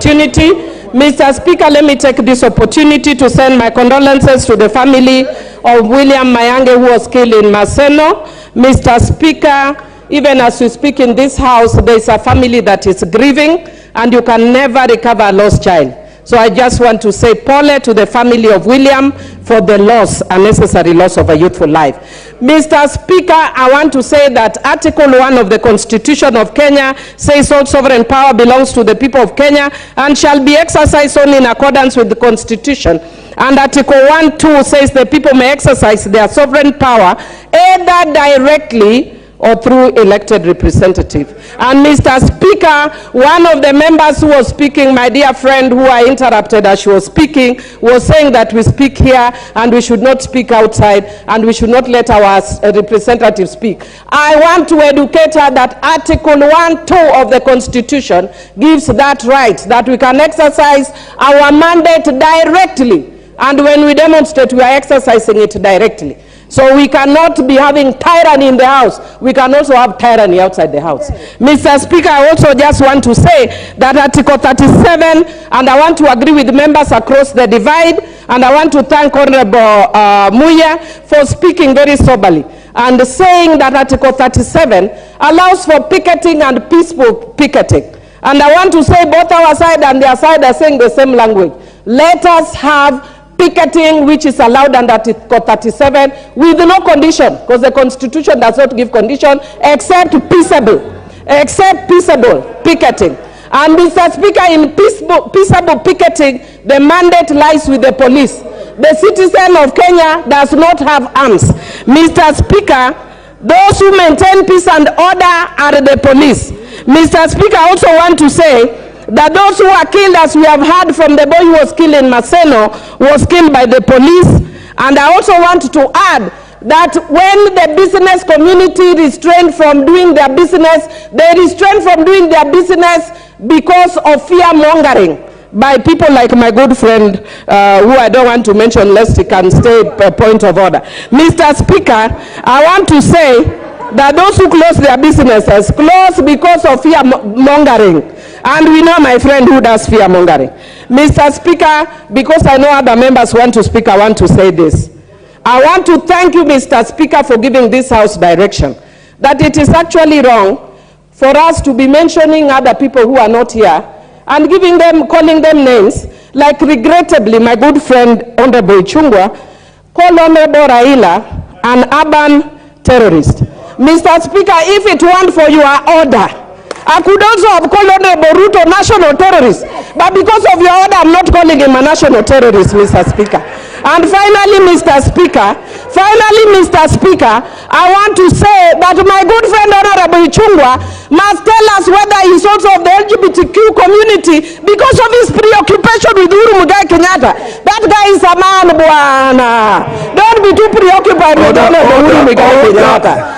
opportunity. Mr. Speaker, let me take this opportunity to send my condolences to the family of William Mayange, who was killed in Maseno. Mr. Speaker, even as we speak in this house, there is a family that is grieving, and you can never recover a lost child. So I just want to say pole to the family of William for the loss, unnecessary loss of a youthful life. Mr. Speaker, I want to say that Article 1 of the Constitution of Kenya says all sovereign power belongs to the people of Kenya and shall be exercised only in accordance with the Constitution. And Article 1(2) says the people may exercise their sovereign power either directly or through elected representative. And Mr. Speaker, one of the members who was speaking, my dear friend who I interrupted as she was speaking, was saying that we speak here and we should not speak outside and we should not let our representatives speak. I want to educate her that Article 1(2) of the Constitution gives that right, that we can exercise our mandate directly. And when we demonstrate, we are exercising it directly. So we cannot be having tyranny in the house. We can also have tyranny outside the house. Mr. Speaker, I also just want to say that Article 37, and I want to agree with members across the divide, and I want to thank Honorable Muya for speaking very soberly and saying that Article 37 allows for picketing and peaceful picketing. And I want to say both our side and their side are saying the same language. Let us have picketing, which is allowed under Article 37 with no condition, because the Constitution does not give condition except peaceable picketing. And Mr. Speaker, in peaceable picketing, the mandate lies with the police. The citizen of Kenya does not have arms. Mr. Speaker, those who maintain peace and order are the police. Mr. Speaker, I also want to say that those who are killed, as we have heard from the boy who was killed in Maseno, was killed by the police. And I also want to add that when the business community restrained from doing their business, they restrained from doing their business because of fear-mongering by people like my good friend, who I don't want to mention lest he can stay per point of order. Mr. Speaker, I want to say that those who close their businesses close because of fear-mongering. And we know my friend who does fear-mongering. Mr. Speaker, because I know other members want to speak, I want to say this. I want to thank you, Mr. Speaker, for giving this House direction, that it is actually wrong for us to be mentioning other people who are not here and calling them names, like regrettably my good friend Honorable Ichungwa called Honorable Raila an urban terrorist. Mr. Speaker, if it weren't for your order, I could also have called Honorable RUTO national terrorist. But because of your order, I'm not calling him a national terrorist, Mr. Speaker. And finally, Mr. Speaker, I want to say that my good friend Honorable Ichungwa must tell us whether he's also of the LGBTQ community because of his preoccupation with Uhuru Kenyatta. That guy is a man, bwana. Don't be too preoccupied with Honorable Uhuru Kenyatta.